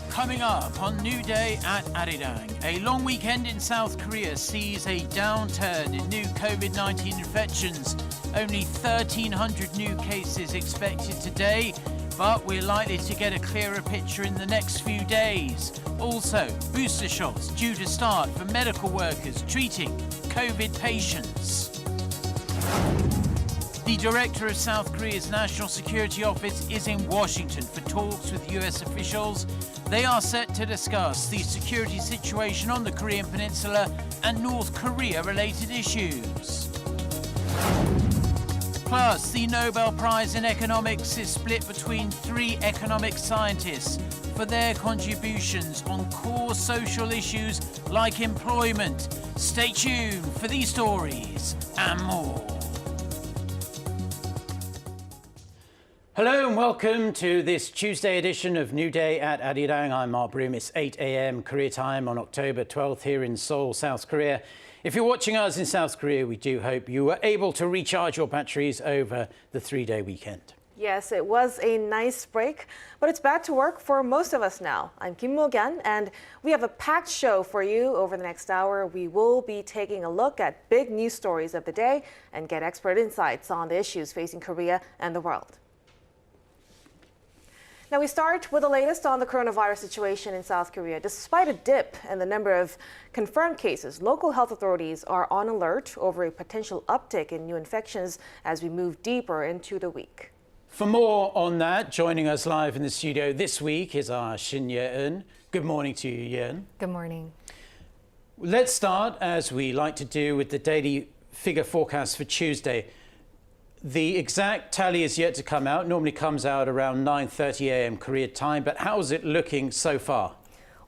Coming up on New Day at Arirang, a long weekend in South Korea sees a downturn in new COVID-19 infections. Only 1,300 new cases expected today, but we're likely to get a clearer picture in the next few days. Also, booster shots due to start for medical workers treating COVID patients. The director of South Korea's National Security Office is in Washington for talks with US officials. They are set to discuss the security situation on the Korean Peninsula and North Korea-related issues. Plus, the Nobel Prize in Economics is split between 3 economic scientists for their contributions on core social issues like employment. Stay tuned for these stories and more. Hello and welcome to this Tuesday edition of New Day at Arirang. I'm Mark Broom. It's 8 a.m. Korea time on October 12th here in Seoul, South Korea. If you're watching us in South Korea, we do hope you were able to recharge your batteries over the 3-day weekend. Yes, it was a nice break, but it's back to work for most of us now. I'm Kim Jongun, and we have a packed show for you over the next hour. We will be taking a look at big news stories of the day and get expert insights on the issues facing Korea and the world. Now we start with the latest on the coronavirus situation in South Korea. Despite a dip in the number of confirmed cases, local health authorities are on alert over a potential uptick in new infections as we move deeper into the week. For more on that, joining us live in the studio this week is our Shin Ye-eun. Good morning to you, Ye-eun. Good morning. Let's start, as we like to do, with the daily figure forecast for Tuesday. The exact tally is yet to come out. Normally comes out around 9:30 a.m. Korea time, but how's it looking so far?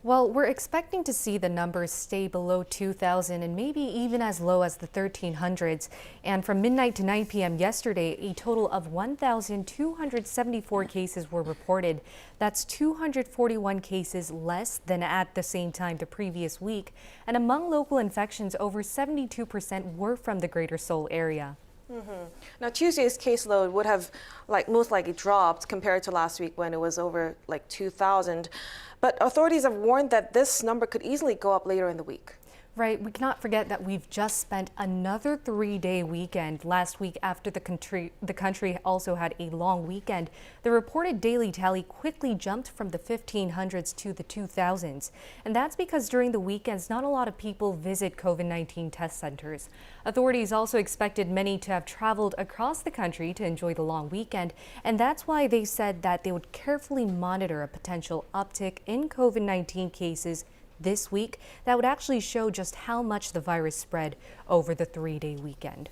Well, we're expecting to see the numbers stay below 2,000 and maybe even as low as the 1,300s. And from midnight to 9 p.m. yesterday, a total of 1,274 cases were reported. That's 241 cases less than at the same time the previous week. And among local infections, over 72% were from the Greater Seoul area. Now, Tuesday's caseload would have most likely dropped compared to last week when it was over 2,000. But authorities have warned that this number could easily go up later in the week. Right. We cannot forget that we've just spent another 3-day weekend last week after the country also had a long weekend. The reported daily tally quickly jumped from the 1,500s to the 2,000s. And that's because during the weekends, not a lot of people visit COVID-19 test centers. Authorities also expected many to have traveled across the country to enjoy the long weekend. And that's why they said that they would carefully monitor a potential uptick in COVID-19 cases this week that would actually show just how much the virus spread over the 3-day weekend.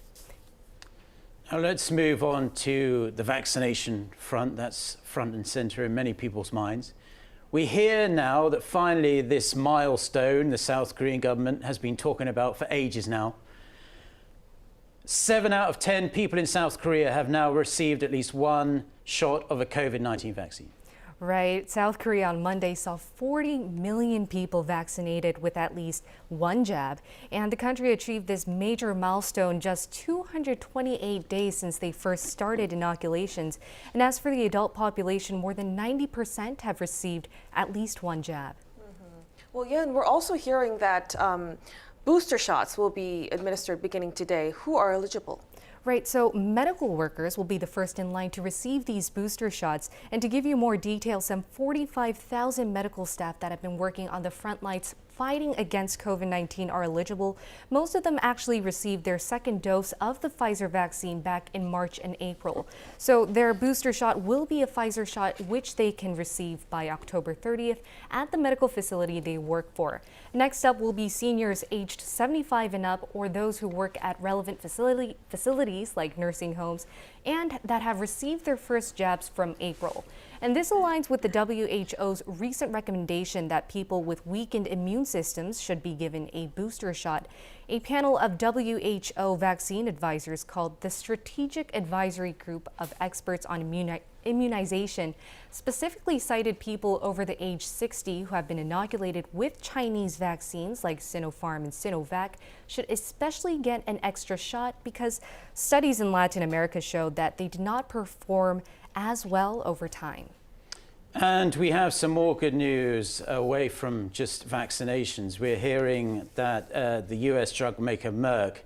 Now let's move on to the vaccination front. That's front and center in many people's minds. We hear now that finally this milestone the South Korean government has been talking about for ages now. 7 out of 10 people in South Korea have now received at least one shot of a COVID-19 vaccine. Right. South Korea on Monday saw 40 million people vaccinated with at least one jab. And the country achieved this major milestone just 228 days since they first started inoculations. And as for the adult population, more than 90% have received at least one jab. Well, yeah, and we're also hearing that booster shots will be administered beginning today. Who are eligible? Right, so medical workers will be the first in line to receive these booster shots. And to give you more details, some 45,000 medical staff that have been working on the front lines fighting against COVID-19 are eligible. Most of them actually received their second dose of the Pfizer vaccine back in March and April. So their booster shot will be a Pfizer shot, which they can receive by October 30th at the medical facility they work for. Next up will be seniors aged 75 and up, or those who work at relevant facilities like nursing homes and that have received their first jabs from April. And this aligns with the WHO's recent recommendation that people with weakened immune systems should be given a booster shot. A panel of WHO vaccine advisors called the Strategic Advisory Group of Experts on Immunization specifically cited people over the age 60 who have been inoculated with Chinese vaccines like Sinopharm and Sinovac should especially get an extra shot because studies in Latin America showed that they did not perform as well over time. And we have some more good news away from just vaccinations. We're hearing that the US drug maker Merck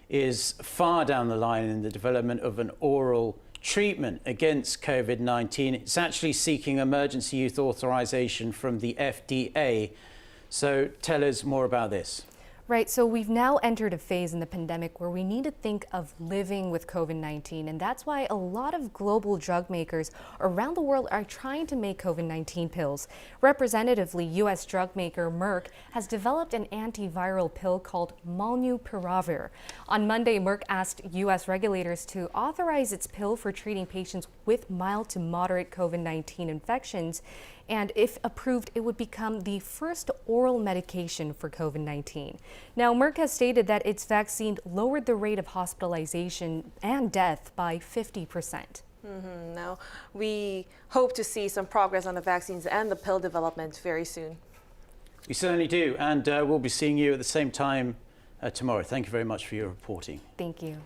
is far down the line in the development of an oral treatment against COVID-19. It's actually seeking emergency use authorization from the FDA. So tell us more about this. Right, so we've now entered a phase in the pandemic where we need to think of living with COVID-19, and that's why a lot of global drug makers around the world are trying to make COVID-19 pills. Representatively, U.S. drug maker Merck has developed an antiviral pill called Molnupiravir. On Monday, Merck asked U.S. regulators to authorize its pill for treating patients with mild to moderate COVID-19 infections. And if approved, it would become the first oral medication for COVID-19. Now, Merck has stated that its vaccine lowered the rate of hospitalization and death by 50%. Now, we hope to see some progress on the vaccines and the pill development very soon. We certainly do, and we'll be seeing you at the same time tomorrow. Thank you very much for your reporting. Thank you.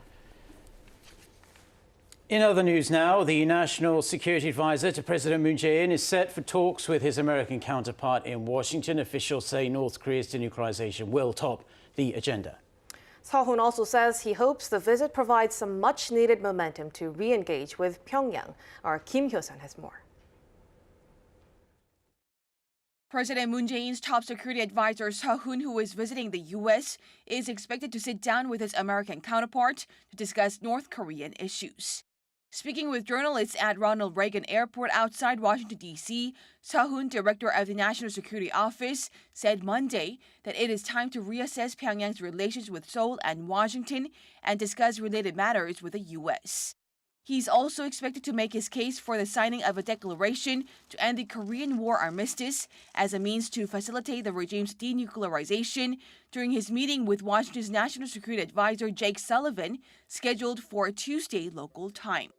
In other news now, the National Security Advisor to President Moon Jae-in is set for talks with his American counterpart in Washington. Officials say North Korea's denuclearization will top the agenda. Suh Hoon also says he hopes the visit provides some much-needed momentum to re-engage with Pyongyang. Our Kim Hyo-sun has more. President Moon Jae-in's top security advisor Suh Hoon, who is visiting the U.S., is expected to sit down with his American counterpart to discuss North Korean issues. Speaking with journalists at Ronald Reagan Airport outside Washington, D.C., Suh Hoon, director of the National Security Office, said Monday that it is time to reassess Pyongyang's relations with Seoul and Washington and discuss related matters with the U.S. He's also expected to make his case for the signing of a declaration to end the Korean War armistice as a means to facilitate the regime's denuclearization during his meeting with Washington's National Security Advisor Jake Sullivan, scheduled for Tuesday local time.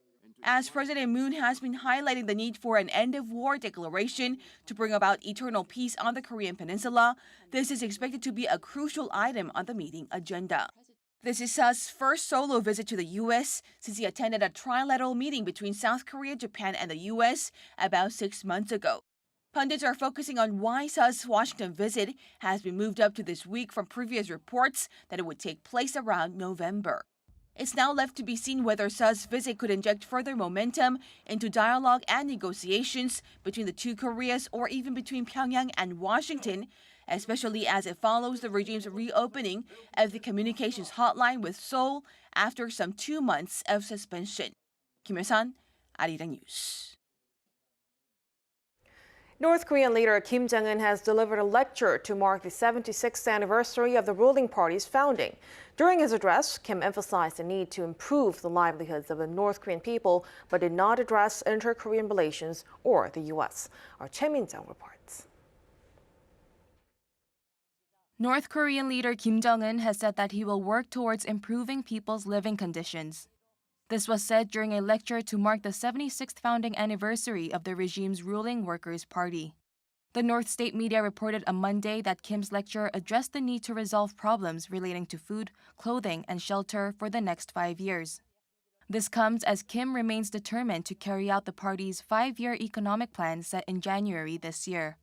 As President Moon has been highlighting the need for an end-of-war declaration to bring about eternal peace on the Korean peninsula, this is expected to be a crucial item on the meeting agenda. This is Suh's first solo visit to the U.S. since he attended a trilateral meeting between South Korea, Japan, and the U.S. about 6 months ago. Pundits are focusing on why Suh's Washington visit has been moved up to this week from previous reports that it would take place around November. It's now left to be seen whether Suh's visit could inject further momentum into dialogue and negotiations between the two Koreas or even between Pyongyang and Washington, especially as it follows the regime's reopening of the communications hotline with Seoul after some 2 months of suspension. Kim Hyo-sun, Arirang News. North Korean leader Kim Jongun has delivered a lecture to mark the 76th anniversary of the ruling party's founding. During his address, Kim emphasized the need to improve the livelihoods of the North Korean people, but did not address inter-Korean relations or the U.S. Our Choi Min-jung reports. North Korean leader Kim Jongun has said that he will work towards improving people's living conditions. This was said during a lecture to mark the 76th founding anniversary of the regime's ruling Workers' Party. The North State media reported on Monday that Kim's lecture addressed the need to resolve problems relating to food, clothing, and shelter for the next 5 years. This comes as Kim remains determined to carry out the party's 5-year economic plan set in January this year.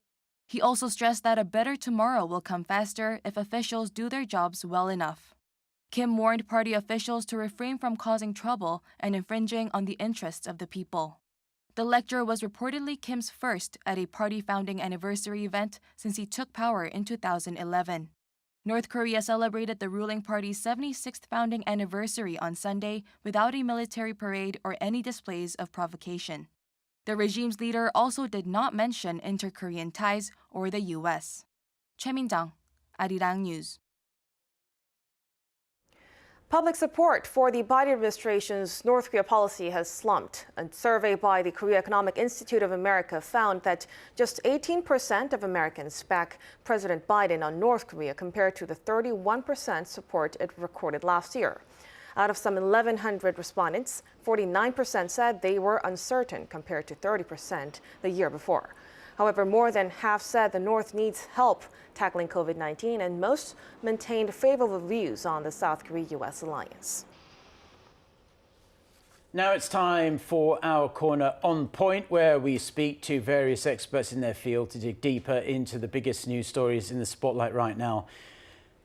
He also stressed that a better tomorrow will come faster if officials do their jobs well enough. Kim warned party officials to refrain from causing trouble and infringing on the interests of the people. The lecture was reportedly Kim's first at a party founding anniversary event since he took power in 2011. North Korea celebrated the ruling party's 76th founding anniversary on Sunday without a military parade or any displays of provocation. The regime's leader also did not mention inter-Korean ties or the U.S. Choi Min-jung, Arirang News. Public support for the Biden administration's North Korea policy has slumped. A survey by the Korea Economic Institute of America found that just 18% of Americans back President Biden on North Korea compared to the 31% support it recorded last year. Out of some 1,100 respondents, 49% said they were uncertain compared to 30% the year before. However, more than half said the North needs help tackling COVID-19, and most maintained favorable views on the South Korea-U.S. alliance. Now it's time for our corner On Point, where we speak to various experts in their field to dig deeper into the biggest news stories in the spotlight right now.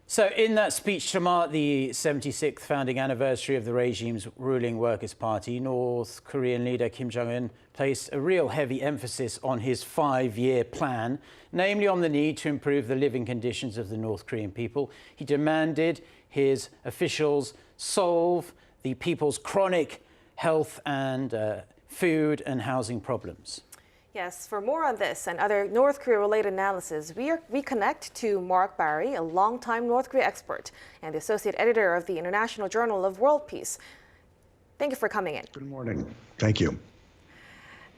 So in that speech to mark the 76th founding anniversary of the regime's ruling Workers' Party, North Korean leader Kim Jongun placed a real heavy emphasis on his 5-year plan, namely on the need to improve the living conditions of the North Korean people. He demanded his officials solve the people's chronic health and food and housing problems. Yes, for more on this and other North Korea-related analysis, we connect to Mark Barry, a longtime North Korea expert and the associate editor of the International Journal of World Peace. Thank you for coming in. Good morning. Thank you.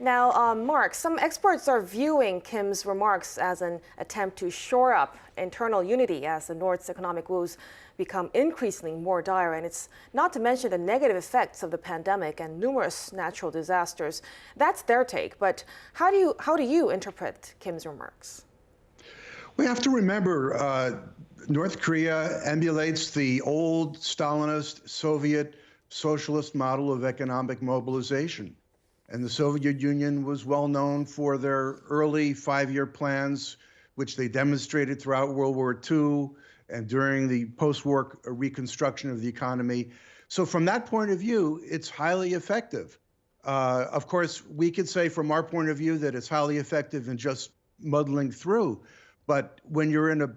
Now, Mark, some experts are viewing Kim's remarks as an attempt to shore up internal unity as the North's economic woes become increasingly more dire, and it's not to mention the negative effects of the pandemic and numerous natural disasters. That's their take, but how do you interpret Kim's remarks? We have to remember North Korea emulates the old Stalinist Soviet socialist model of economic mobilization. And the Soviet Union was well known for their early 5-year plans, which they demonstrated throughout World War II and during the post-war reconstruction of the economy. So from that point of view, it's highly effective. Of course, we could say from our point of view that it's highly effective in just muddling through. But when you're in a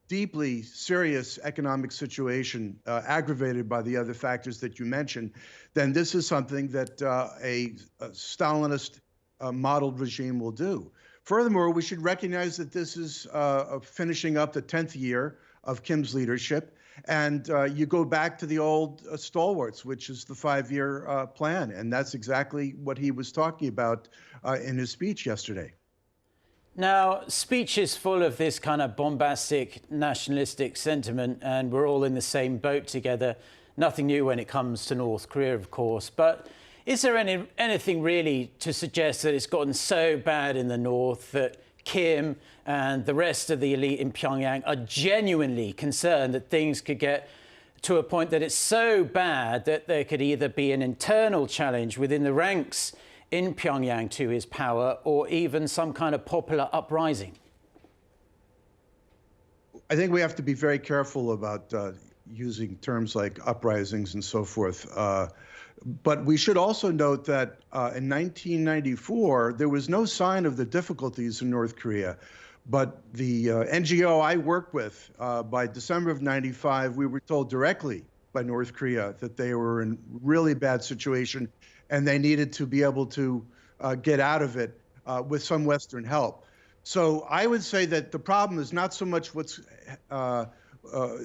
deeply serious economic situation, aggravated by the other factors that you mentioned, then this is something that a Stalinist modeled regime will do. Furthermore, we should recognize that this is finishing up the 10th year of Kim's leadership. And you go back to the old stalwarts, which is the 5-year plan. And that's exactly what he was talking about in his speech yesterday. Now, speech is full of this kind of bombastic nationalistic sentiment, and we're all in the same boat together. Nothing new when it comes to North Korea, of course. But is there anything really to suggest that it's gotten so bad in the North that Kim and the rest of the elite in Pyongyang are genuinely concerned that things could get to a point that it's so bad that there could either be an internal challenge within the ranks in Pyongyang to his power, or even some kind of popular uprising? I think we have to be very careful about using terms like uprisings and so forth. But we should also note that in 1994, there was no sign of the difficulties in North Korea. But the NGO I worked with, by December of '95, we were told directly by North Korea that they were in really bad situation and they needed to be able to get out of it with some Western help. So I would say that the problem is not so much what's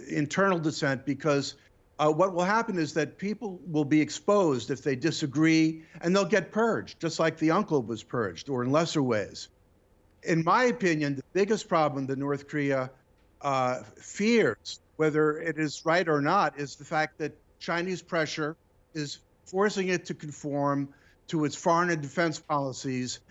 internal dissent, because what will happen is that people will be exposed if they disagree, and they'll get purged, just like the uncle was purged, or in lesser ways. In my opinion, the biggest problem that North Korea fears, whether it is right or not, is the fact that Chinese pressure is forcing it to conform to its foreign and defense policies,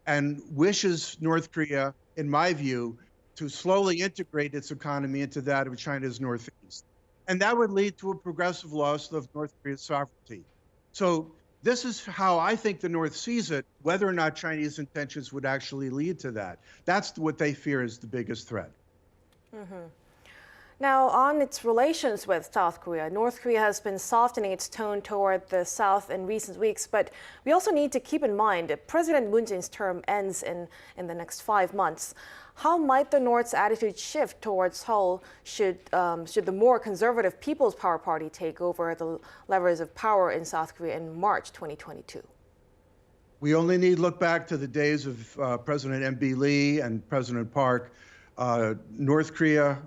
and wishes North Korea, in my view, to slowly integrate its economy into that of China's northeast. And that would lead to a progressive loss of North Korea's sovereignty. So this is how I think the North sees it, whether or not Chinese intentions would actually lead to that. That's what they fear is the biggest threat. Mm-hmm. Now, on its relations with South Korea, North Korea has been softening its tone toward the South in recent weeks, but we also need to keep in mind that President Moon Jae-in's term ends in the next 5 months. How might the North's attitude shift towards Seoul should the more conservative People's Power Party take over the levers of power in South Korea in March 2022? We only need look back to the days of President M.B. Lee and President Park. North Korea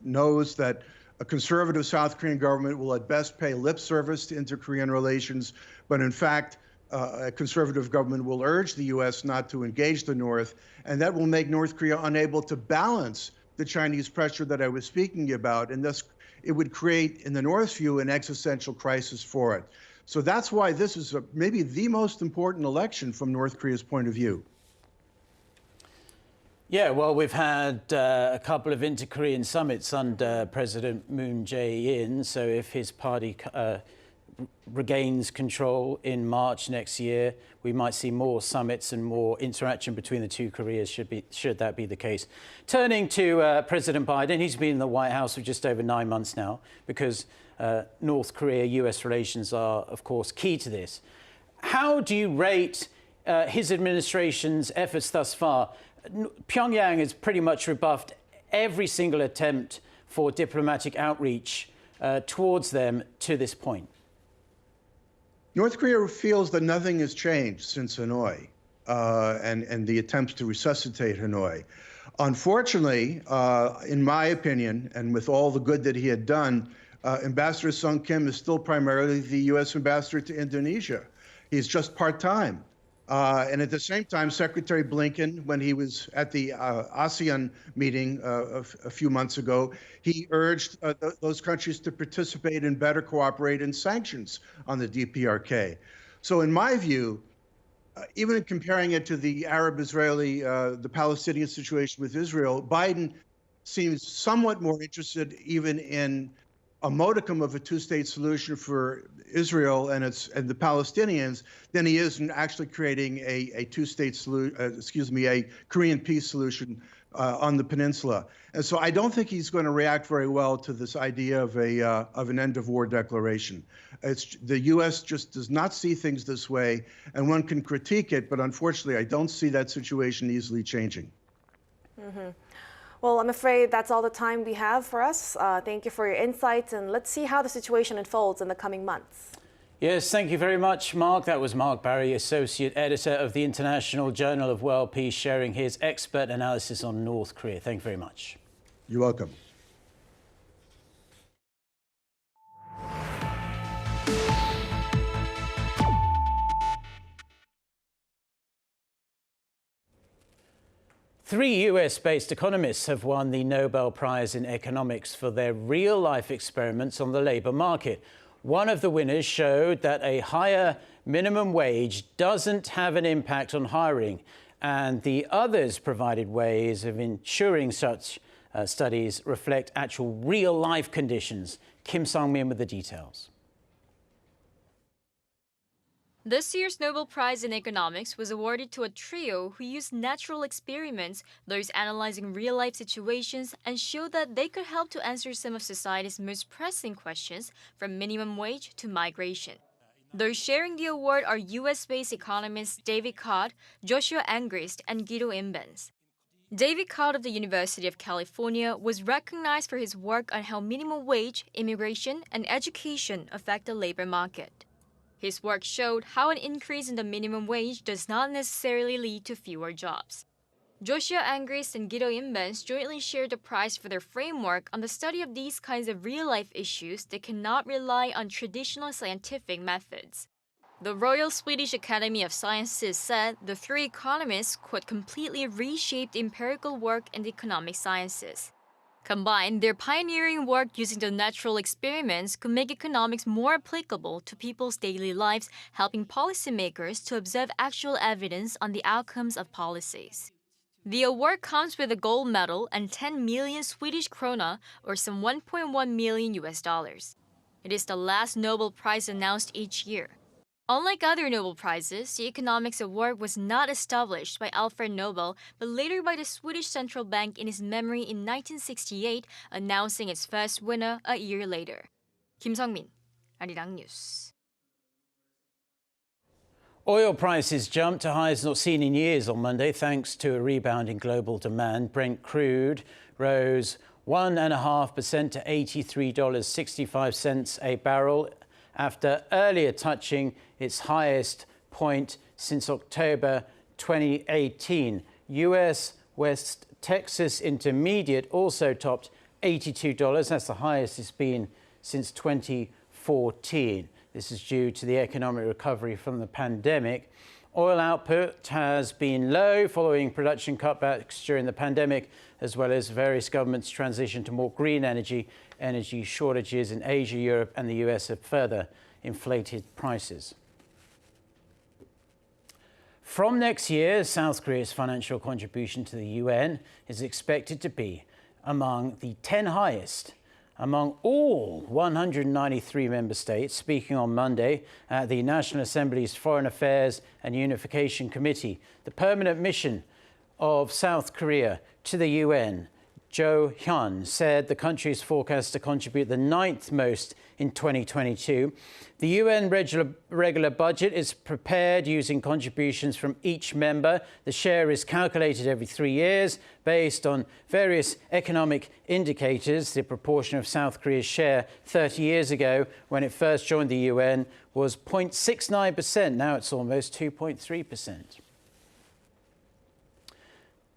knows that A conservative South Korean government will at best pay lip service to inter-Korean relations, but in fact, a conservative government will urge the U.S. not to engage the North, and that will make North Korea unable to balance the Chinese pressure that I was speaking about, and thus it would create, in the North's view, an existential crisis for it. So that's why this is maybe the most important election from North Korea's point of view. Yeah, well, we've had a couple of inter-Korean summits under President Moon Jae-in, so if his party regains control in March next year, we might see more summits and more interaction between the two Koreas, should that be the case. Turning to President Biden, he's been in the White House for just over 9 months now, because North Korea-US relations are, of course, key to this. How do you rate his administration's efforts thus far? Pyongyang has pretty much rebuffed every single attempt for diplomatic outreach towards them to this point. North Korea feels that nothing has changed since Hanoi and the attempts to resuscitate Hanoi. Unfortunately, in my opinion, and with all the good that he had done, Ambassador Sung Kim is still primarily the U.S. ambassador to Indonesia. He's just part-time. And at the same time, Secretary Blinken, when he was at the ASEAN meeting a few months ago, he urged those countries to participate and better cooperate in sanctions on the DPRK. So in my view, even comparing it to the Arab-Israeli, the Palestinian situation with Israel, Biden seems somewhat more interested even in a modicum of a two-state solution for Israel and the Palestinians than he is in actually creating a two-state solution, a Korean peace solution on the peninsula. And so I don't think he's going to react very well to this idea of an end-of-war declaration. The U.S. just does not see things this way, and one can critique it, but unfortunately, I don't see that situation easily changing. Mm-hmm. Well, I'm afraid that's all the time we have for us. Thank you for your insights, and let's see how the situation unfolds in the coming months. Yes, thank you very much, Mark. That was Mark Barry, Associate Editor of the International Journal of World Peace, sharing his expert analysis on North Korea. Thank you very much. You're welcome. Three US-based economists have won the Nobel Prize in Economics for their real-life experiments on the labour market. One of the winners showed that a higher minimum wage doesn't have an impact on hiring, and the others provided ways of ensuring such studies reflect actual real-life conditions. Kim Sung-min with the details. This year's Nobel Prize in Economics was awarded to a trio who used natural experiments, those analyzing real-life situations, and showed that they could help to answer some of society's most pressing questions, from minimum wage to migration. Those sharing the award are US-based economists David Codd, Joshua Angrist, and Guido Imbens. David Codd of the University of California was recognized for his work on how minimum wage, immigration, and education affect the labor market. His work showed how an increase in the minimum wage does not necessarily lead to fewer jobs. Joshua Angrist and Guido Imbens jointly shared the prize for their framework on the study of these kinds of real-life issues that cannot rely on traditional scientific methods. The Royal Swedish Academy of Sciences said the three economists, quote, completely reshaped empirical work in the economic sciences. Combined, their pioneering work using the natural experiments could make economics more applicable to people's daily lives, helping policymakers to observe actual evidence on the outcomes of policies. The award comes with a gold medal and 10 million Swedish krona, or some $1.1 million US. It is the last Nobel Prize announced each year. Unlike other Nobel Prizes, the Economics Award was not established by Alfred Nobel, but later by the Swedish Central Bank in his memory in 1968, announcing its first winner a year later. Kim Sung-min, Arirang News. Oil prices jumped to highs not seen in years on Monday, thanks to a rebound in global demand. Brent crude rose 1.5% to $83.65 a barrel, after earlier touching its highest point since October 2018. US West Texas Intermediate also topped $82. That's the highest it's been since 2014. This is due to the economic recovery from the pandemic. Oil output has been low following production cutbacks during the pandemic, as well as various governments' transition to more green energy. Energy shortages in Asia, Europe and the US have further inflated prices. From next year, South Korea's financial contribution to the UN is expected to be among the 10 highest among all 193 member states. Speaking on Monday at the National Assembly's Foreign Affairs and Unification Committee, the permanent mission of South Korea to the UN, Jong-un, said the country is forecast to contribute the 9th most in 2022. The UN regular budget is prepared using contributions from each member. The share is calculated every 3 years based on various economic indicators. The proportion of South Korea's share 30 years ago, when it first joined the UN, was 0.69%. Now it's almost 2.3%.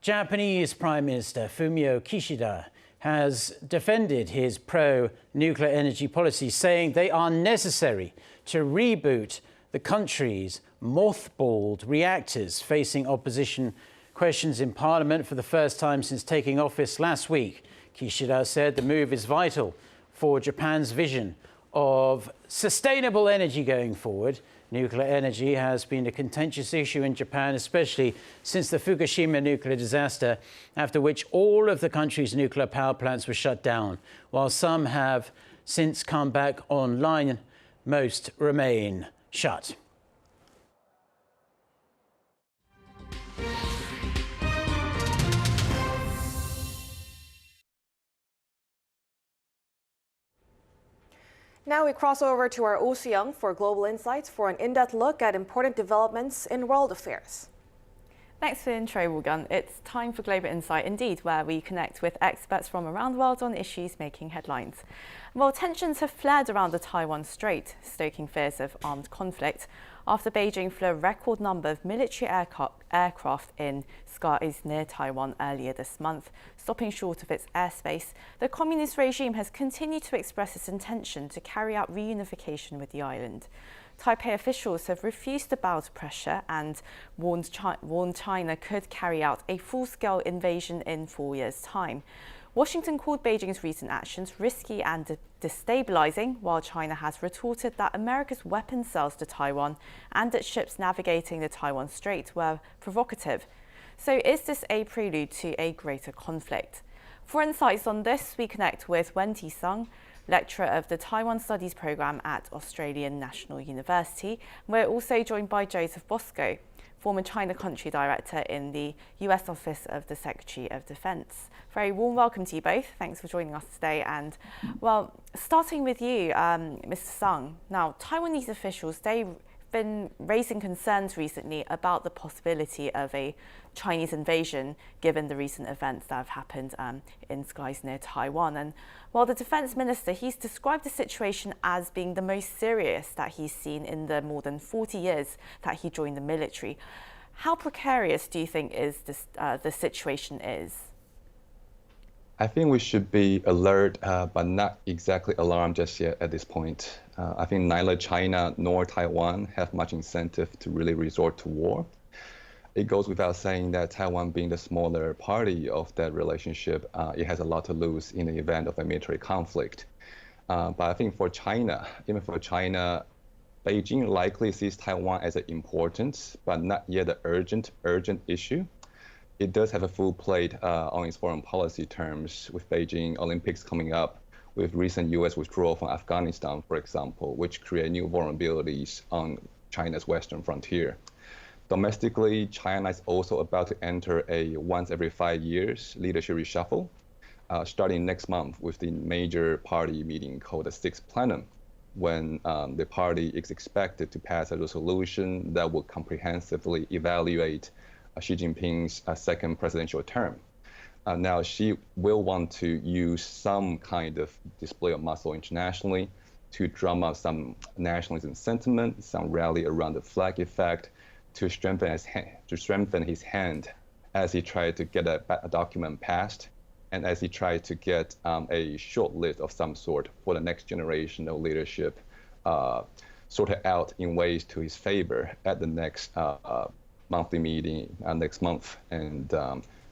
Japanese Prime Minister Fumio Kishida has defended his pro-nuclear energy policies, saying they are necessary to reboot the country's mothballed reactors, facing opposition questions in Parliament for the first time since taking office last week. Kishida said the move is vital for Japan's vision of sustainable energy going forward. Nuclear energy has been a contentious issue in Japan, especially since the Fukushima nuclear disaster, after which all of the country's nuclear power plants were shut down. While some have since come back online, most remain shut. Now we cross over to our Oh Soo-young for Global Insights for an in-depth look at important developments in world affairs. Thanks for the intro, Wogan. It's time for Global Insight indeed, where we connect with experts from around the world on issues making headlines. Well, tensions have flared around the Taiwan Strait, stoking fears of armed conflict after Beijing flew a record number of military aircraft in skies near Taiwan earlier this month, stopping short of its airspace. The communist regime has continued to express its intention to carry out reunification with the island. Taipei officials have refused to bow to pressure and warned China could carry out a full-scale invasion in 4 years' time. Washington called Beijing's recent actions risky and destabilizing, while China has retorted that America's weapon sales to Taiwan and its ships navigating the Taiwan Strait were provocative. So is this a prelude to a greater conflict? For insights on this, we connect with Wen-Ti Sung, lecturer of the Taiwan Studies Programme at Australian National University. We're also joined by Joseph Bosco, former China Country Director in the US Office of the Secretary of Defence. Very warm welcome to you both. Thanks for joining us today. And well, starting with you, Mr. Sung. Now, Taiwanese officials, they've been raising concerns recently about the possibility of a Chinese invasion, given the recent events that have happened in skies near Taiwan. And while the defence minister, he's described the situation as being the most serious that he's seen in the more than 40 years that he joined the military. How precarious do you think is this, the situation is? I think we should be alert, but not exactly alarmed just yet at this point. I think neither China nor Taiwan have much incentive to really resort to war. It goes without saying that Taiwan, being the smaller party of that relationship, it has a lot to lose in the event of a military conflict. But I think for China, even for China, Beijing likely sees Taiwan as an important, but not yet an urgent issue. It does have a full plate on its foreign policy terms, with Beijing Olympics coming up, with recent U.S. withdrawal from Afghanistan, for example, which create new vulnerabilities on China's western frontier. Domestically, China is also about to enter a once every 5 years leadership reshuffle, starting next month with the major party meeting called the Sixth Plenum, when the party is expected to pass a resolution that will comprehensively evaluate Xi Jinping's second presidential term. Now, Xi will want to use some kind of display of muscle internationally to drum up some nationalism sentiment, some rally around the flag effect, to strengthen his hand as he tried to get a document passed and as he tried to get a short list of some sort for the next generation of leadership sorted out in ways to his favor at the next monthly meeting next month. And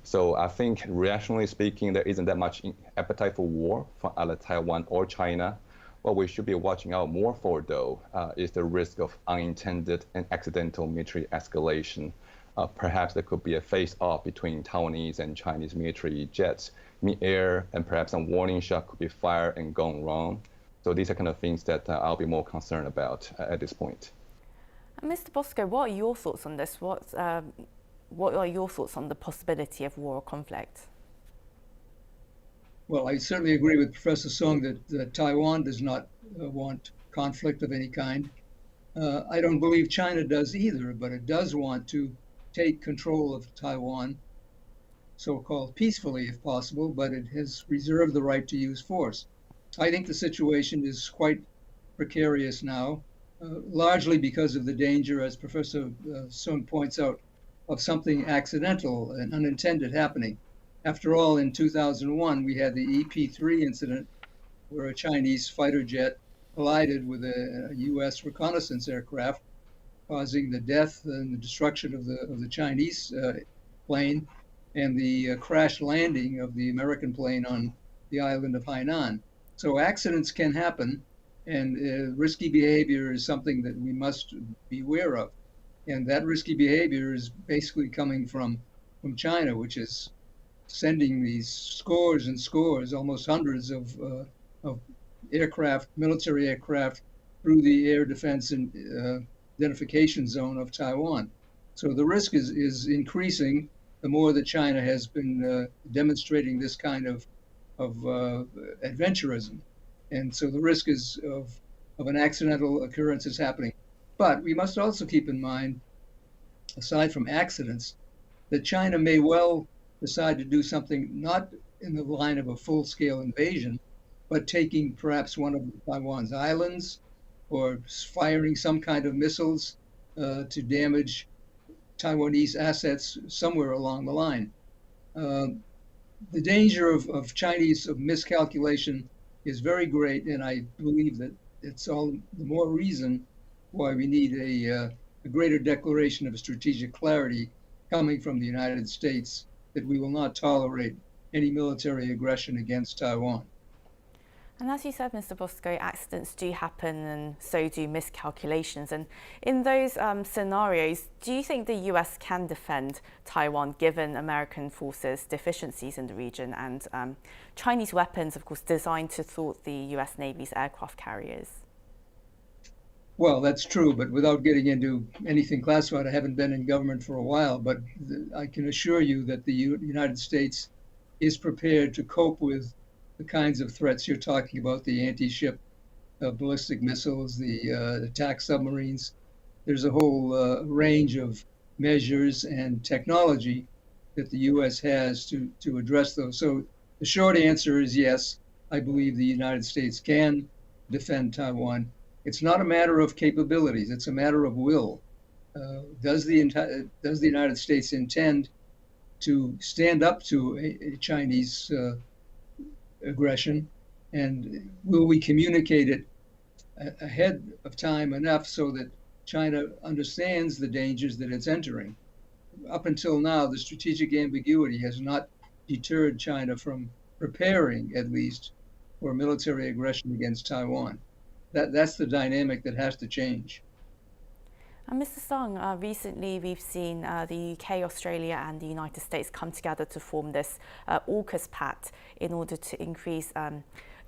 so I think, rationally speaking, there isn't that much appetite for war from either Taiwan or China. What we should be watching out more for, though, is the risk of unintended and accidental military escalation. Perhaps there could be a face-off between Taiwanese and Chinese military jets mid-air, and perhaps some warning shot could be fired and gone wrong. So these are kind of things that I'll be more concerned about at this point. Mr. Bosco, what are your thoughts on this? What are your thoughts on the possibility of war or conflict? Well, I certainly agree with Professor Sung that Taiwan does not want conflict of any kind. I don't believe China does either, but it does want to take control of Taiwan, so-called peacefully if possible, but it has reserved the right to use force. I think the situation is quite precarious now, largely because of the danger, as Professor Sung points out, of something accidental and unintended happening. After all, in 2001, we had the EP-3 incident where a Chinese fighter jet collided with a U.S. reconnaissance aircraft, causing the death and the destruction of the Chinese plane and the crash landing of the American plane on the island of Hainan. So accidents can happen, and risky behavior is something that we must be aware of. And that risky behavior is basically coming from China, which is sending these scores and scores, almost hundreds of aircraft, military aircraft, through the air defense and identification zone of Taiwan. So the risk is increasing the more that China has been demonstrating this kind of adventurism. And so the risk is of an accidental occurrence is happening. But we must also keep in mind, aside from accidents, that China may well decide to do something not in the line of a full-scale invasion, but taking perhaps one of Taiwan's islands or firing some kind of missiles to damage Taiwanese assets somewhere along the line. The danger of Chinese miscalculation is very great, and I believe that it's all the more reason why we need a greater declaration of strategic clarity coming from the United States that we will not tolerate any military aggression against Taiwan. And as you said, Mr. Bosco, accidents do happen and so do miscalculations. And in those scenarios, do you think the US can defend Taiwan given American forces' deficiencies in the region and Chinese weapons, of course, designed to thwart the US Navy's aircraft carriers? Well, that's true, but without getting into anything classified, I haven't been in government for a while, but I can assure you that the United States is prepared to cope with the kinds of threats you're talking about, the anti-ship ballistic missiles, the attack submarines. There's a whole range of measures and technology that the U.S. has to address those. So the short answer is yes, I believe the United States can defend Taiwan. It's not a matter of capabilities, it's a matter of will. Does the United States intend to stand up to a Chinese aggression, and will we communicate it ahead of time enough so that China understands the dangers that it's entering? Up until now, the strategic ambiguity has not deterred China from preparing, at least, for military aggression against Taiwan. That's the dynamic that has to change. And Mr. Sung, recently we've seen the UK, Australia and the United States come together to form this AUKUS pact in order to increase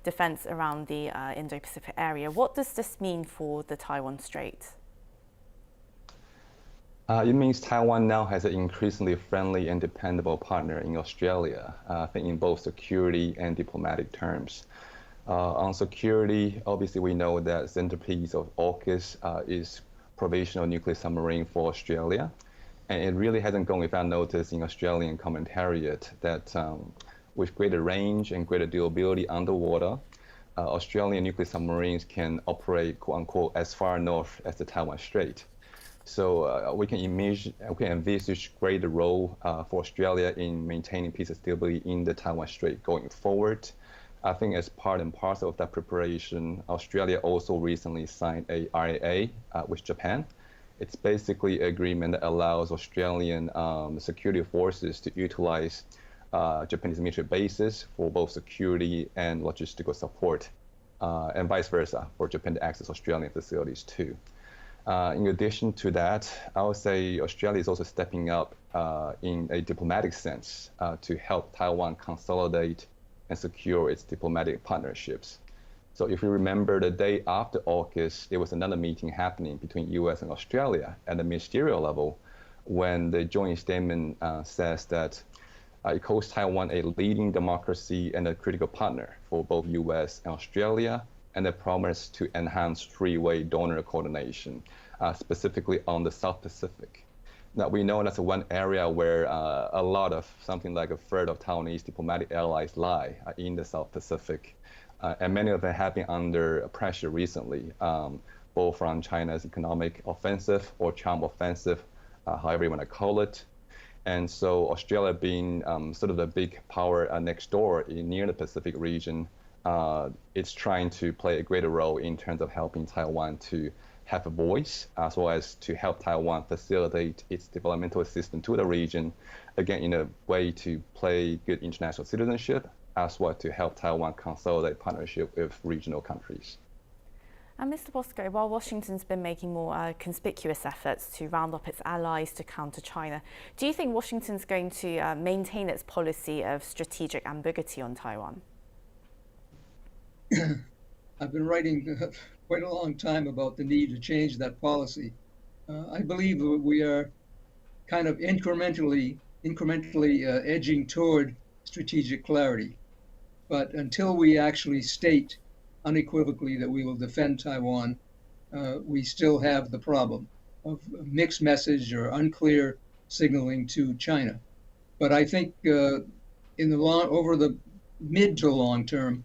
defence around the Indo-Pacific area. What does this mean for the Taiwan Strait? It means Taiwan now has an increasingly friendly and dependable partner in Australia, I think in both security and diplomatic terms. On security, obviously we know that the centerpiece of AUKUS is provisional nuclear submarine for Australia. And it really hasn't gone without notice in Australian commentariat that with greater range and greater durability underwater, Australian nuclear submarines can operate, quote unquote, as far north as the Taiwan Strait. So we can envisage greater role for Australia in maintaining peace and stability in the Taiwan Strait going forward. I think as part and parcel of that preparation, Australia also recently signed a RAA with Japan. It's basically an agreement that allows Australian security forces to utilize Japanese military bases for both security and logistical support, and vice versa, for Japan to access Australian facilities too. In addition to that, I would say Australia is also stepping up in a diplomatic sense to help Taiwan consolidate and secure its diplomatic partnerships. So if you remember, the day after AUKUS, there was another meeting happening between US and Australia at the ministerial level, when the joint statement says that it calls Taiwan a leading democracy and a critical partner for both US and Australia, and a promise to enhance three-way donor coordination, specifically on the South Pacific. Now, we know that's one area where a lot of, something like a third of Taiwanese diplomatic allies lie in the South Pacific. And many of them have been under pressure recently, both from China's economic offensive or charm offensive, however you want to call it. And so Australia being sort of the big power next door near the Pacific region, it's trying to play a greater role in terms of helping Taiwan to have a voice, as well as to help Taiwan facilitate its developmental assistance to the region, again, in a way to play good international citizenship, as well to help Taiwan consolidate partnership with regional countries. And Mr. Bosco, while Washington's been making more conspicuous efforts to round up its allies to counter China, do you think Washington's going to maintain its policy of strategic ambiguity on Taiwan? I've been writing quite a long time about the need to change that policy. I believe we are kind of incrementally edging toward strategic clarity. But until we actually state unequivocally that we will defend Taiwan, we still have the problem of mixed message or unclear signaling to China. But I think over the mid to long term,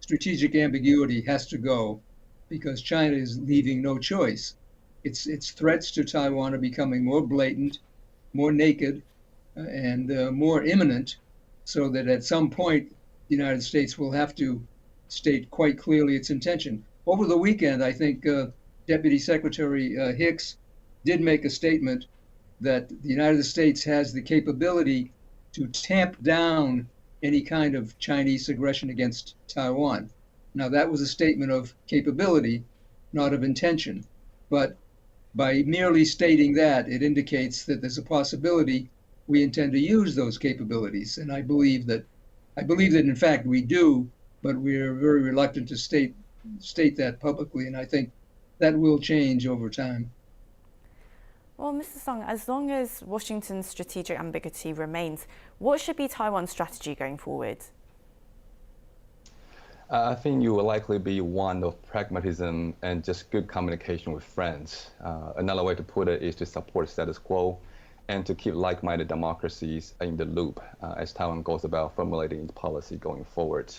strategic ambiguity has to go, because China is leaving no choice. Its threats to Taiwan are becoming more blatant, more naked, and more imminent, so that at some point the United States will have to state quite clearly its intention. Over the weekend, I think Deputy Secretary Hicks did make a statement that the United States has the capability to tamp down any kind of Chinese aggression against Taiwan. Now, that was a statement of capability, not of intention. But by merely stating that, it indicates that there's a possibility we intend to use those capabilities. And I believe that in fact we do, but we're very reluctant to state that publicly. And I think that will change over time. Well, Mr. Sung, as long as Washington's strategic ambiguity remains, what should be Taiwan's strategy going forward? I think you will likely be one of pragmatism and just good communication with friends. Another way to put it is to support status quo and to keep like-minded democracies in the loop as Taiwan goes about formulating its policy going forward.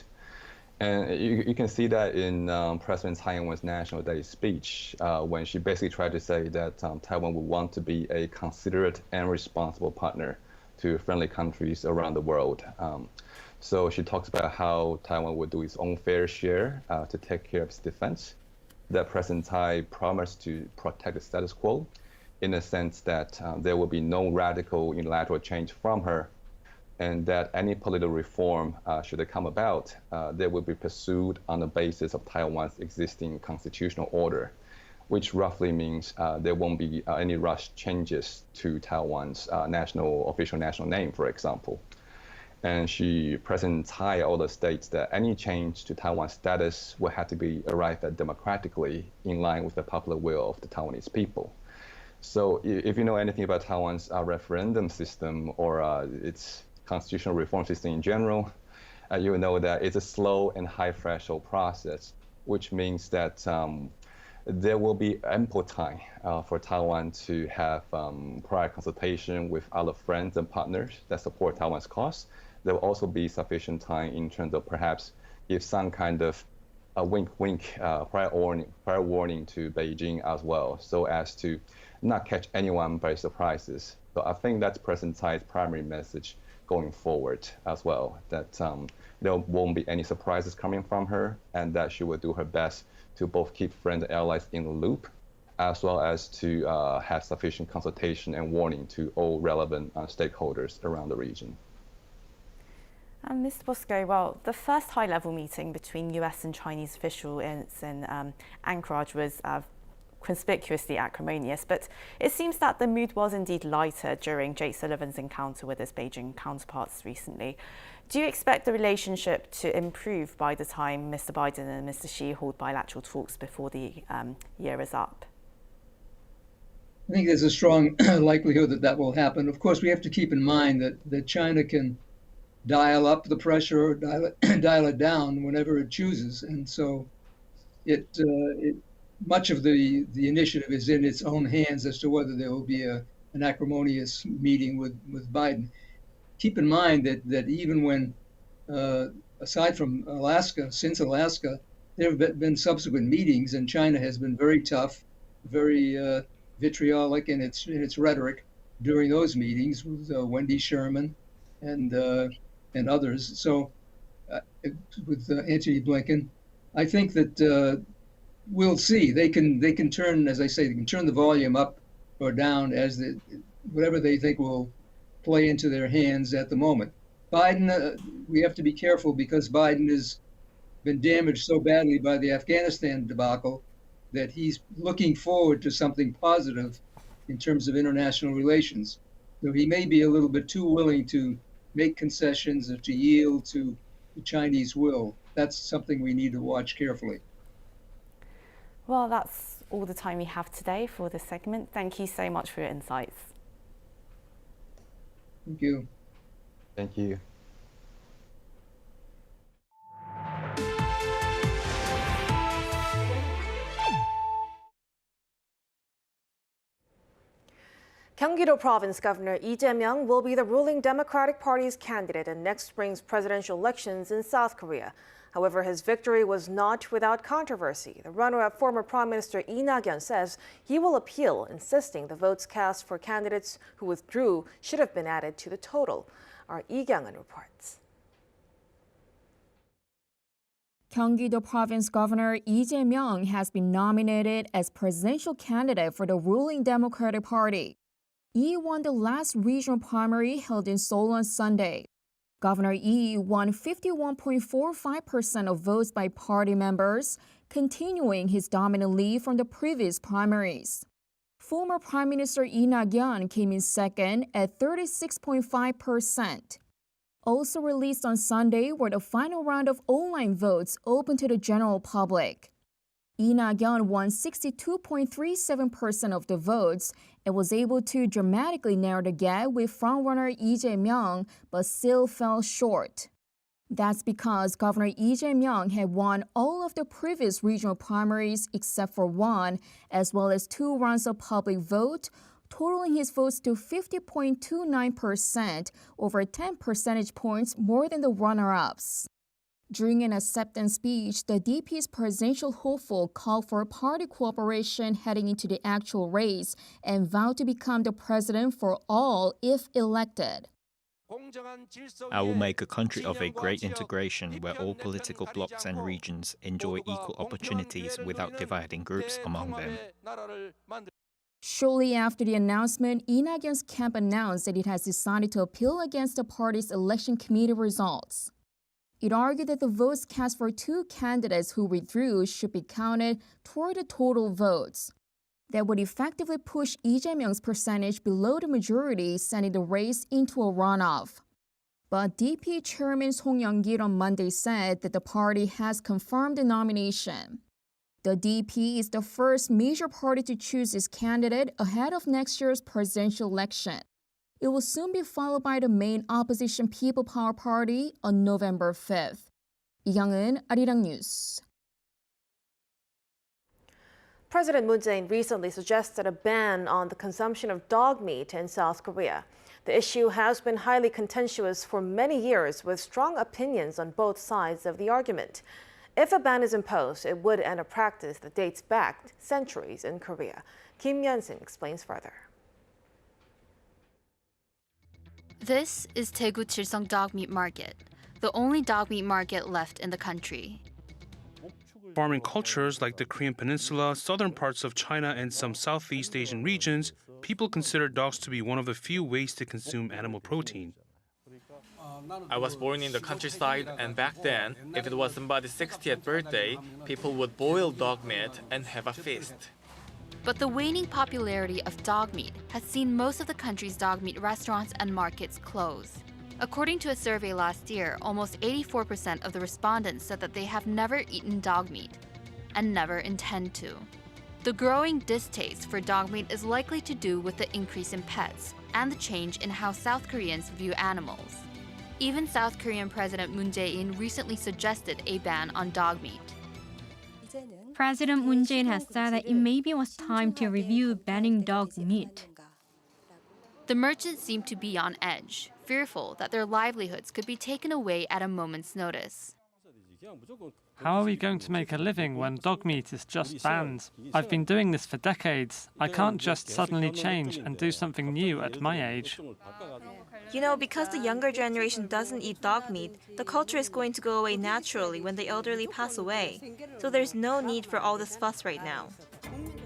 And you can see that in President Tsai Ing-wen's National Day speech, when she basically tried to say that Taiwan would want to be a considerate and responsible partner to friendly countries around the world. So she talks about how Taiwan would do its own fair share to take care of its defense, that President Tsai promised to protect the status quo, in the sense that there will be no radical unilateral change from her, and that any political reform, should it come about, they will be pursued on the basis of Taiwan's existing constitutional order, which roughly means there won't be any rush changes to Taiwan's official national name, for example. And President Tsai also states that any change to Taiwan's status will have to be arrived at democratically in line with the popular will of the Taiwanese people. So if you know anything about Taiwan's referendum system or its constitutional reform system in general, you will know that it's a slow and high threshold process, which means that there will be ample time for Taiwan to have prior consultation with other friends and partners that support Taiwan's cause. There will also be sufficient time in terms of perhaps give some kind of a wink-wink prior warning to Beijing as well, so as to not catch anyone by surprises. So I think that's President Tsai's primary message going forward as well, that there won't be any surprises coming from her, and that she will do her best to both keep friends and allies in the loop, as well as to have sufficient consultation and warning to all relevant stakeholders around the region. And Mr. Bosco, well, the first high-level meeting between US and Chinese officials in Anchorage was conspicuously acrimonious, but it seems that the mood was indeed lighter during Jake Sullivan's encounter with his Beijing counterparts recently. Do you expect the relationship to improve by the time Mr. Biden and Mr. Xi hold bilateral talks before the year is up? I think there's a strong likelihood that that will happen. Of course, we have to keep in mind that China can dial up the pressure or dial it down whenever it chooses, and so much of the initiative is in its own hands as to whether there will be an acrimonious meeting with Biden. Keep in mind that even when, aside from Alaska, since Alaska, there have been subsequent meetings, and China has been very tough, very vitriolic in its rhetoric during those meetings with Wendy Sherman and others. So with Antony Blinken, I think that we'll see. They can turn, as I say, they can turn the volume up or down as whatever they think will play into their hands at the moment. Biden, we have to be careful because Biden has been damaged so badly by the Afghanistan debacle that he's looking forward to something positive in terms of international relations. So he may be a little bit too willing to make concessions or to yield to the Chinese will. That's something we need to watch carefully. Well, that's all the time we have today for this segment. Thank you so much for your insights. Thank you. Thank you. Gyeonggi-do Province Governor Lee Jae-myung will be the ruling Democratic Party's candidate in next spring's presidential elections in South Korea. However, his victory was not without controversy. The runner-up former Prime Minister Lee Na-kyun says he will appeal, insisting the votes cast for candidates who withdrew should have been added to the total. Our Lee Kyung-un reports. Gyeonggi-do Province Governor Lee Jae-myung has been nominated as presidential candidate for the ruling Democratic Party. Lee won the last regional primary held in Seoul on Sunday. Governor Lee won 51.45% of votes by party members, continuing his dominant lead from the previous primaries. Former Prime Minister Lee Na-kyun came in second at 36.5%. Also released on Sunday were the final round of online votes open to the general public. Lee Na-kyun won 62.37% of the votes and was able to dramatically narrow the gap with frontrunner Lee Jae-myung, but still fell short. That's because Governor Lee Jae-myung had won all of the previous regional primaries except for one, as well as 2 rounds of public vote, totaling his votes to 50.29%, over 10 percentage points more than the runner-ups. During an acceptance speech, the DP's presidential hopeful called for party cooperation heading into the actual race and vowed to become the president for all if elected. I will make a country of a great integration where all political blocs and regions enjoy equal opportunities without dividing groups among them. Shortly after the announcement, Lee Na-kyun's camp announced that it has decided to appeal against the party's election committee results. It argued that the votes cast for 2 candidates who withdrew should be counted toward the total votes. That would effectively push Lee Jae-myung's percentage below the majority, sending the race into a runoff. But DP Chairman Song Young-gil on Monday said that the party has confirmed the nomination. The DP is the first major party to choose its candidate ahead of next year's presidential election. It will soon be followed by the main opposition People Power Party on November 5th. Lee Kyung-un, Arirang News. President Moon Jae-in recently suggested a ban on the consumption of dog meat in South Korea. The issue has been highly contentious for many years, with strong opinions on both sides of the argument. If a ban is imposed, it would end a practice that dates back centuries in Korea. Kim Jongun explains further. This is Daegu Chilseong dog meat market, the only dog meat market left in the country. Farming cultures like the Korean Peninsula, southern parts of China, and some Southeast Asian regions, people consider dogs to be one of the few ways to consume animal protein. I was born in the countryside, and back then, if it was somebody's 60th birthday, people would boil dog meat and have a feast. But the waning popularity of dog meat has seen most of the country's dog meat restaurants and markets close. According to a survey last year, almost 84% of the respondents said that they have never eaten dog meat and never intend to. The growing distaste for dog meat is likely to do with the increase in pets and the change in how South Koreans view animals. Even South Korean President Moon Jae-in recently suggested a ban on dog meat. President Moon Jae-in has said that it maybe was time to review banning dog meat. The merchants seem to be on edge, fearful that their livelihoods could be taken away at a moment's notice. How are we going to make a living when dog meat is just banned? I've been doing this for decades. I can't just suddenly change and do something new at my age. You know, because the younger generation doesn't eat dog meat, the culture is going to go away naturally when the elderly pass away. So there's no need for all this fuss right now.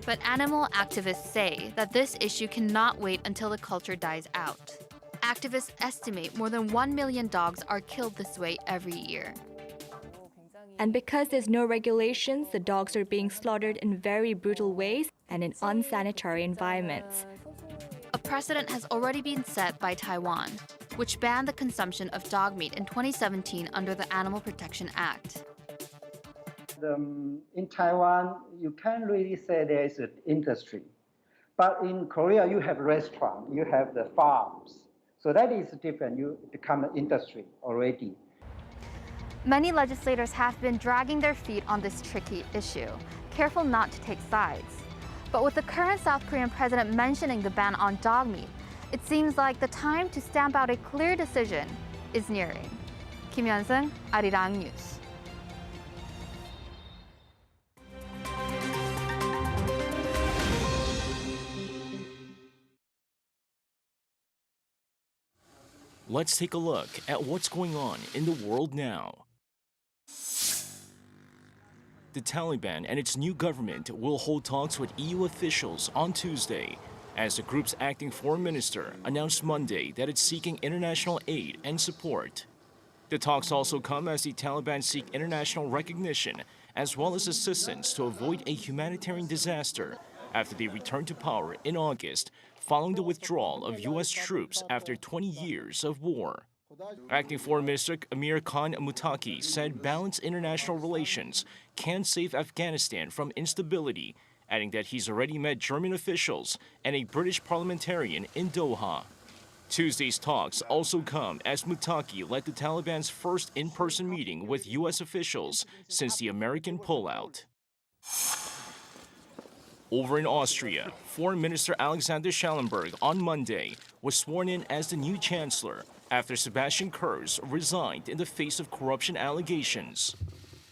But animal activists say that this issue cannot wait until the culture dies out. Activists estimate more than 1 million dogs are killed this way every year. And because there's no regulations, the dogs are being slaughtered in very brutal ways and in unsanitary environments. A precedent has already been set by Taiwan, which banned the consumption of dog meat in 2017 under the Animal Protection Act. In Taiwan, you can't really say there is an industry. But in Korea, you have restaurants, you have the farms. So that is different. You become an industry already. Many legislators have been dragging their feet on this tricky issue, careful not to take sides. But with the current South Korean president mentioning the ban on dog meat, it seems like the time to stamp out a clear decision is nearing. Kim Jongun, Arirang News. Let's take a look at what's going on in the world now. The Taliban and its new government will hold talks with EU officials on Tuesday, as the group's acting foreign minister announced Monday that it's seeking international aid and support. The talks also come as the Taliban seek international recognition as well as assistance to avoid a humanitarian disaster after they returned to power in August following the withdrawal of U.S. troops after 20 years of war. Acting Foreign Minister Amir Khan Muttaqi said balanced international relations can save Afghanistan from instability, adding that he's already met German officials and a British parliamentarian in Doha. Tuesday's talks also come as Muttaqi led the Taliban's first in-person meeting with U.S. officials since the American pullout. Over in Austria, Foreign Minister Alexander Schallenberg on Monday was sworn in as the new chancellor after Sebastian Kurz resigned in the face of corruption allegations.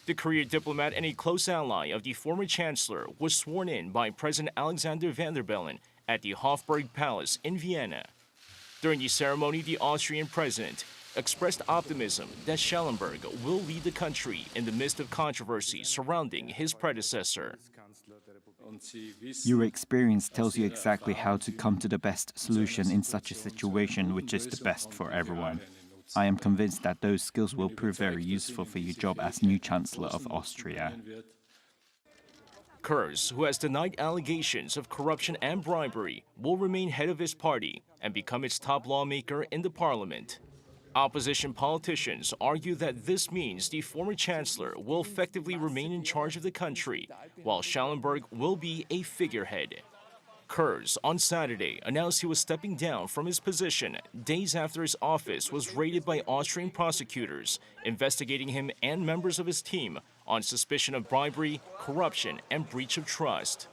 The career diplomat and a close ally of the former chancellor was sworn in by President Alexander Van der Bellen at the Hofburg Palace in Vienna. During the ceremony, the Austrian president expressed optimism that Schallenberg will lead the country in the midst of controversy surrounding his predecessor. Your experience tells you exactly how to come to the best solution in such a situation, which is the best for everyone. I am convinced that those skills will prove very useful for your job as new Chancellor of Austria. Kurz, who has denied allegations of corruption and bribery, will remain head of his party and become its top lawmaker in the parliament. Opposition politicians argue that this means the former chancellor will effectively remain in charge of the country, while Schallenberg will be a figurehead. Kurz on Saturday announced he was stepping down from his position days after his office was raided by Austrian prosecutors, investigating him and members of his team on suspicion of bribery, corruption, and breach of trust.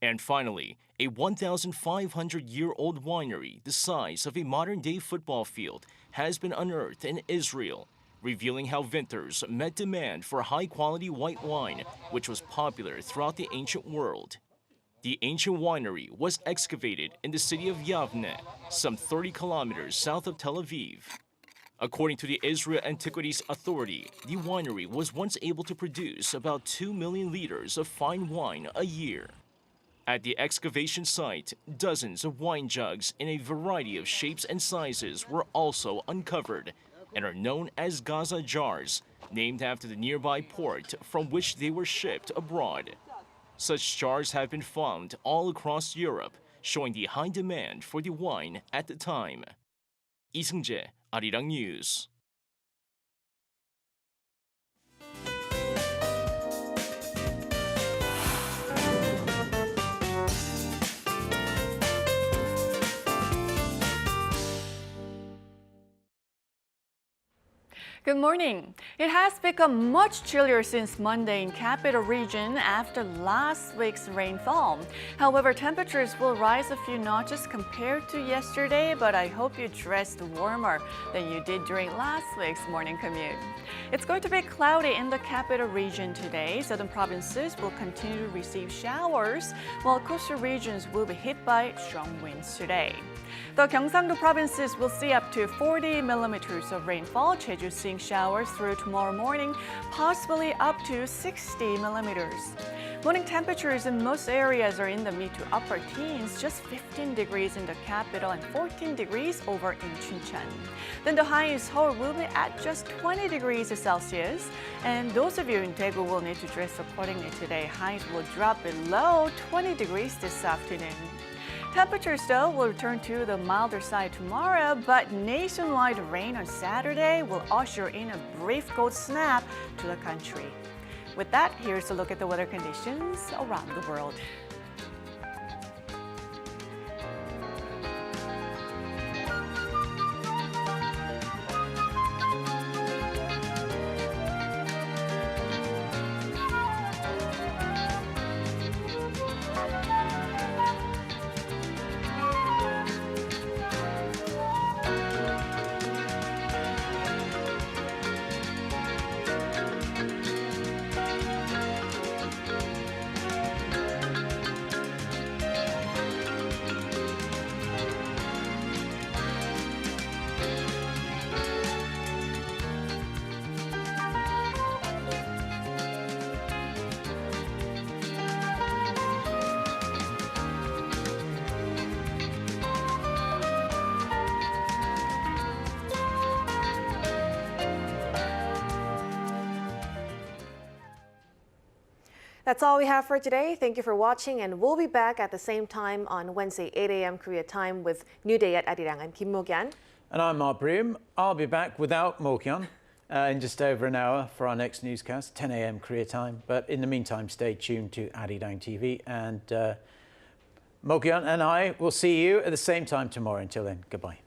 And finally, a 1,500-year-old winery the size of a modern-day football field has been unearthed in Israel. revealing how vintners met demand for high-quality white wine, which was popular throughout the ancient world. The ancient winery was excavated in the city of Yavne, some 30 kilometers south of Tel Aviv. According to the Israel Antiquities Authority, the winery was once able to produce about 2 million liters of fine wine a year. At the excavation site, dozens of wine jugs in a variety of shapes and sizes were also uncovered and are known as Gaza jars, named after the nearby port from which they were shipped abroad. Such jars have been found all across Europe, showing the high demand for the wine at the time. 이승재, Arirang News. Good morning. It has become much chillier since Monday in capital region after last week's rainfall. However, temperatures will rise a few notches compared to yesterday, but I hope you dressed warmer than you did during last week's morning commute. It's going to be cloudy in the capital region today. Southern provinces will continue to receive showers, while coastal regions will be hit by strong winds today. The Gyeongsang-do provinces will see up to 40 millimeters of rainfall. Jeju seeing showers through tomorrow morning, possibly up to 60 millimeters. Morning temperatures in most areas are in the mid to upper teens, just 15 degrees in the capital and 14 degrees over in Chuncheon. Then the high in Seoul will be at just 20 degrees Celsius. And those of you in Daegu will need to dress accordingly today. Highs will drop below 20 degrees this afternoon. Temperatures, though, will return to the milder side tomorrow, but nationwide rain on Saturday will usher in a brief cold snap to the country. With that, here's a look at the weather conditions around the world. That's all we have for today. Thank you for watching, and we'll be back at the same time on Wednesday, 8 a.m. Korea time with New Day at Arirang. I'm Kim Mo-kyan. And I'm Mark Bream. I'll be back without Mo-kyan in just over an hour for our next newscast, 10 a.m. Korea time. But in the meantime, stay tuned to Arirang TV, and Mo-kyan and I will see you at the same time tomorrow. Until then, goodbye.